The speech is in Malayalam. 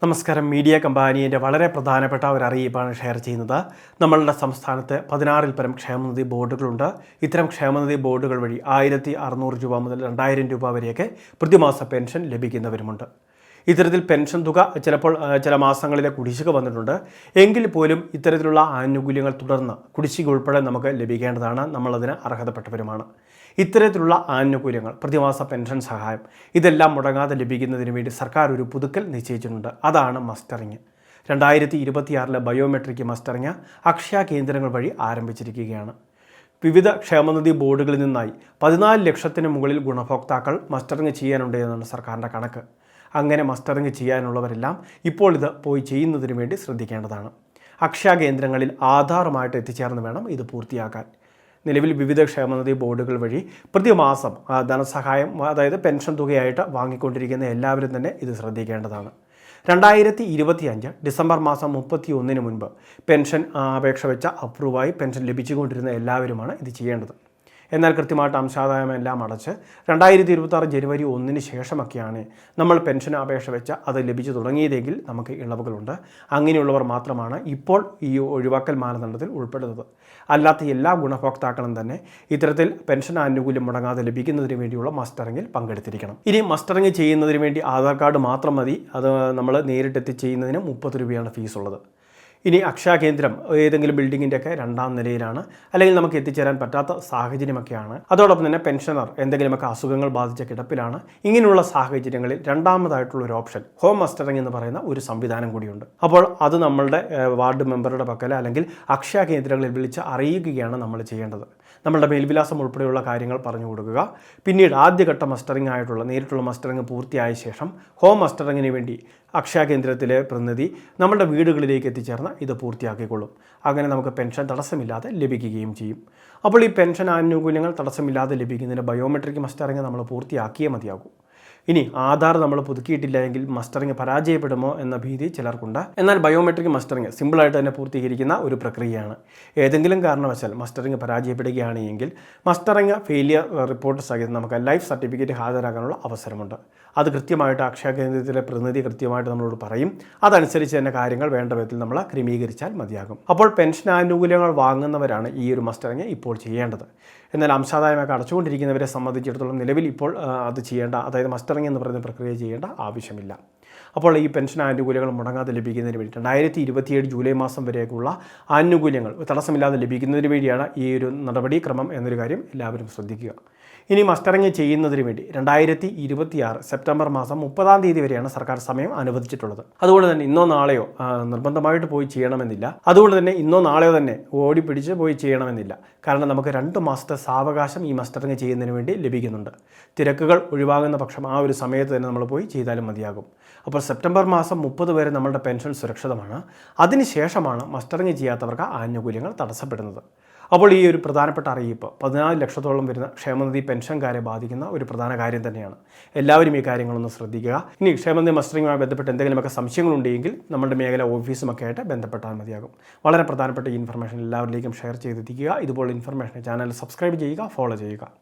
നമസ്കാരം. മീഡിയ കമ്പാനിയുടെ വളരെ പ്രധാനപ്പെട്ട ഒരു അറിയിപ്പാണ് ഷെയർ ചെയ്യുന്നത്. നമ്മളുടെ സംസ്ഥാനത്ത് 16-ൽ പരം ക്ഷേമനിധി ബോർഡുകളുണ്ട്. ഇത്തരം ക്ഷേമനിധി ബോർഡുകൾ വഴി 1600 രൂപ മുതൽ 2000 രൂപ വരെയൊക്കെ പ്രതിമാസ പെൻഷൻ ലഭിക്കുന്നവരുമുണ്ട്. ഇത്തരത്തിൽ പെൻഷൻ തുക ചിലപ്പോൾ ചില മാസങ്ങളിലെ കുടിശ്ശിക വന്നിട്ടുണ്ട്. എങ്കിൽ പോലും ഇത്തരത്തിലുള്ള ആനുകൂല്യങ്ങൾ തുടർന്ന് കുടിശ്ശിക ഉൾപ്പെടെ നമുക്ക് ലഭിക്കേണ്ടതാണ്. നമ്മളതിന് അർഹതപ്പെട്ടവരുമാണ്. ഇത്തരത്തിലുള്ള ആനുകൂല്യങ്ങൾ, പ്രതിമാസ പെൻഷൻ സഹായം, ഇതെല്ലാം മുടങ്ങാതെ ലഭിക്കുന്നതിന് വേണ്ടി സർക്കാർ ഒരു പുതുക്കൽ നിശ്ചയിച്ചിട്ടുണ്ട്. അതാണ് മസ്റ്ററിങ്. 2026 ബയോമെട്രിക് മസ്റ്ററിങ് അക്ഷയ കേന്ദ്രങ്ങൾ വഴി ആരംഭിച്ചിരിക്കുകയാണ്. വിവിധ ക്ഷേമനിധി ബോർഡുകളിൽ നിന്നായി 14 ലക്ഷത്തിന് മുകളിൽ ഗുണഭോക്താക്കൾ മസ്റ്ററിങ് ചെയ്യാനുണ്ട് എന്നാണ് സർക്കാരിൻ്റെ കണക്ക്. അങ്ങനെ മസ്റ്ററിങ് ചെയ്യാനുള്ളവരെല്ലാം ഇപ്പോൾ ഇത് പോയി ചെയ്യുന്നതിന് വേണ്ടി ശ്രദ്ധിക്കേണ്ടതാണ്. അക്ഷയ കേന്ദ്രങ്ങളിൽ ആധാറുമായിട്ട് എത്തിച്ചേർന്ന് വേണം ഇത് പൂർത്തിയാക്കാൻ. നിലവിൽ വിവിധ ക്ഷേമനിധി ബോർഡുകൾ വഴി പ്രതിമാസം ധനസഹായം, അതായത് പെൻഷൻ തുകയായിട്ട് വാങ്ങിക്കൊണ്ടിരിക്കുന്ന എല്ലാവരും തന്നെ ഇത് ശ്രദ്ധിക്കേണ്ടതാണ്. 2025 ഡിസംബർ മാസം 31 മുൻപ് പെൻഷൻ അപേക്ഷ വെച്ച അപ്രൂവായി പെൻഷൻ ലഭിച്ചുകൊണ്ടിരുന്ന എല്ലാവരുമാണ് ഇത് ചെയ്യേണ്ടത്. എന്നാൽ കൃത്യമായിട്ട് അംശാദായമെല്ലാം അടച്ച് 2026 ജനുവരി 1 ശേഷമൊക്കെയാണ് നമ്മൾ പെൻഷൻ അപേക്ഷ വെച്ച് അത് ലഭിച്ചു തുടങ്ങിയതെങ്കിൽ നമുക്ക് ഇളവുകളുണ്ട്. അങ്ങനെയുള്ളവർ മാത്രമാണ് ഇപ്പോൾ ഈ ഒഴിവാക്കൽ മാനദണ്ഡത്തിൽ ഉൾപ്പെടുന്നത്. അല്ലാത്ത എല്ലാ ഗുണഭോക്താക്കളും തന്നെ ഇത്തരത്തിൽ പെൻഷൻ ആനുകൂല്യം മുടങ്ങാതെ ലഭിക്കുന്നതിന് വേണ്ടിയുള്ള മസ്റ്ററിങ്ങിൽ പങ്കെടുത്തിരിക്കണം. ഇനി മസ്റ്ററിങ് ചെയ്യുന്നതിന് വേണ്ടി ആധാർ കാർഡ് മാത്രം മതി. അത് നമ്മൾ നേരിട്ടെത്തി ചെയ്യുന്നതിന് 30 രൂപയാണ് ഫീസ് ഉള്ളത്. ഇനി അക്ഷയ കേന്ദ്രം ഏതെങ്കിലും ബിൽഡിങ്ങിൻ്റെ ഒക്കെ 2ാം നിലയിലാണ്, അല്ലെങ്കിൽ നമുക്ക് എത്തിച്ചേരാൻ പറ്റാത്ത സാഹചര്യമൊക്കെയാണ്. അതോടൊപ്പം തന്നെ പെൻഷനർ എന്തെങ്കിലുമൊക്കെ അസുഖങ്ങൾ ബാധിച്ച കിടപ്പിലാണ്. ഇങ്ങനെയുള്ള സാഹചര്യങ്ങളിൽ രണ്ടാമതായിട്ടുള്ള ഒരു ഓപ്ഷൻ ഹോം മസ്റ്ററിങ് എന്ന് പറയുന്ന ഒരു സംവിധാനം കൂടിയുണ്ട്. അപ്പോൾ അത് നമ്മളുടെ വാർഡ് മെമ്പറുടെ പക്കൽ അല്ലെങ്കിൽ അക്ഷയ കേന്ദ്രങ്ങളിൽ വിളിച്ച് അറിയിക്കുകയാണ് നമ്മൾ ചെയ്യേണ്ടത്. നമ്മളുടെ മേൽവിലാസം ഉൾപ്പെടെയുള്ള കാര്യങ്ങൾ പറഞ്ഞു കൊടുക്കുക. പിന്നീട് ആദ്യഘട്ട മസ്റ്ററിങ് ആയിട്ടുള്ള നേരിട്ടുള്ള മസ്റ്ററിങ് പൂർത്തിയായ ശേഷം ഹോം മസ്റ്ററിങ്ങിന് വേണ്ടി അക്ഷയ കേന്ദ്രത്തിലെ പ്രതിനിധി നമ്മുടെ വീടുകളിലേക്ക് എത്തിച്ചേർന്ന് ഇത് പൂർത്തിയാക്കിക്കൊള്ളും. അങ്ങനെ നമുക്ക് പെൻഷൻ തടസ്സമില്ലാതെ ലഭിക്കുകയും ചെയ്യും. അപ്പോൾ ഈ പെൻഷൻ ആനുകൂല്യങ്ങൾ തടസ്സമില്ലാതെ ലഭിക്കുന്നതിന് ബയോമെട്രിക് മസ്റ്ററിങ് നമ്മൾ പൂർത്തിയാക്കിയേ മതിയാകൂ. ഇനി ആധാർ നമ്മൾ പുതുക്കിയിട്ടില്ല എങ്കിൽ മസ്റ്ററിങ് പരാജയപ്പെടുമോ എന്ന ഭീതി ചിലർക്കുണ്ട്. എന്നാൽ ബയോമെട്രിക് മസ്റ്ററിങ് സിമ്പിളായിട്ട് തന്നെ പൂർത്തീകരിക്കുന്ന ഒരു പ്രക്രിയയാണ്. ഏതെങ്കിലും കാരണവശാൽ മസ്റ്ററിങ് പരാജയപ്പെടുകയാണ് എങ്കിൽ മസ്റ്ററിങ് ഫെയിലിയർ റിപ്പോർട്ട് സഹിതം നമുക്ക് ലൈഫ് സർട്ടിഫിക്കറ്റ് ഹാജരാക്കാനുള്ള അവസരമുണ്ട്. അത് കൃത്യമായിട്ട് അക്ഷയ കേന്ദ്രത്തിലെ പ്രതിനിധി കൃത്യമായിട്ട് നമ്മളോട് പറയും. അതനുസരിച്ച് തന്നെ കാര്യങ്ങൾ വേണ്ട വിധത്തിൽ നമ്മൾ ക്രമീകരിച്ചാൽ മതിയാകും. അപ്പോൾ പെൻഷൻ ആനുകൂല്യങ്ങൾ വാങ്ങുന്നവരാണ് ഈ ഒരു മസ്റ്ററിങ് ഇപ്പോൾ ചെയ്യേണ്ടത്. എന്നാൽ അംശാദായമൊക്കെ അടച്ചുകൊണ്ടിരിക്കുന്നവരെ സംബന്ധിച്ചിടത്തോളം നിലവിൽ ഇപ്പോൾ അത് ചെയ്യേണ്ട, അതായത് മസ്റ്ററിങ് എന്ന് പറയുന്ന പ്രക്രിയ ചെയ്യേണ്ട ആവശ്യമില്ല. അപ്പോൾ ഈ പെൻഷൻ ആനുകൂല്യങ്ങൾ മുടങ്ങാതെ ലഭിക്കുന്നതിന് വേണ്ടി 2027 ജൂലൈ മാസം വരെയൊക്കെയുള്ള ആനുകൂല്യങ്ങൾ തടസ്സമില്ലാതെ ലഭിക്കുന്നതിന് വേണ്ടിയാണ് ഈ ഒരു നടപടിക്രമം എന്നൊരു കാര്യം എല്ലാവരും ശ്രദ്ധിക്കുക. ഇനി മസ്റ്ററിങ് ചെയ്യുന്നതിന് വേണ്ടി 2026 സെപ്റ്റംബർ മാസം 30-ാം തീയതി വരെയാണ് സർക്കാർ സമയം അനുവദിച്ചിട്ടുള്ളത്. അതുകൊണ്ട് തന്നെ ഇന്നോ നാളെയോ നിർബന്ധമായിട്ട് പോയി ചെയ്യണമെന്നില്ല. അതുകൊണ്ട് തന്നെ ഇന്നോ നാളെയോ തന്നെ ഓടിപ്പിടിച്ച് പോയി ചെയ്യണമെന്നില്ല. കാരണം നമുക്ക് 2 മാസത്തെ സാവകാശം ഈ മസ്റ്ററിങ് ചെയ്യുന്നതിന് വേണ്ടി ലഭിക്കുന്നുണ്ട്. തിരക്കുകൾ ഒഴിവാകുന്ന പക്ഷം ആ ഒരു സമയത്ത് തന്നെ നമ്മൾ പോയി ചെയ്താലും മതിയാകും. അപ്പോൾ സെപ്റ്റംബർ മാസം 30 വരെ നമ്മളുടെ പെൻഷൻ സുരക്ഷിതമാണ്. അതിനുശേഷമാണ് മസ്റ്ററിങ് ചെയ്യാത്തവർക്ക് ആനുകൂല്യങ്ങൾ തടസ്സപ്പെടുന്നത്. അപ്പോൾ ഈ ഒരു പ്രധാനപ്പെട്ട അറിയിപ്പ് 14 ലക്ഷത്തോളം വരുന്ന ക്ഷേമനിധി പെൻഷൻകാരെ ബാധിക്കുന്ന ഒരു പ്രധാന കാര്യം തന്നെയാണ്. എല്ലാവരും ഈ കാര്യങ്ങളൊന്ന് ശ്രദ്ധിക്കുക. ഇനി ക്ഷേമനിധി മസ്റ്ററിങ്ങുമായി ബന്ധപ്പെട്ട് എന്തെങ്കിലുമൊക്കെ സംശയങ്ങളുണ്ടെങ്കിൽ നമ്മുടെ മേഖല ഓഫീസുമൊക്കെ ആയിട്ട് ബന്ധപ്പെട്ടാൽ മതിയാകും. വളരെ പ്രധാനപ്പെട്ട ഈ ഇൻഫർമേഷൻ എല്ലാവരിലേക്കും ഷെയർ ചെയ്തെത്തിക്കുക. ഇതുപോലെ ഇൻഫർമേഷൻ ചാനൽ സബ്സ്ക്രൈബ് ചെയ്യുക, ഫോളോ ചെയ്യുക.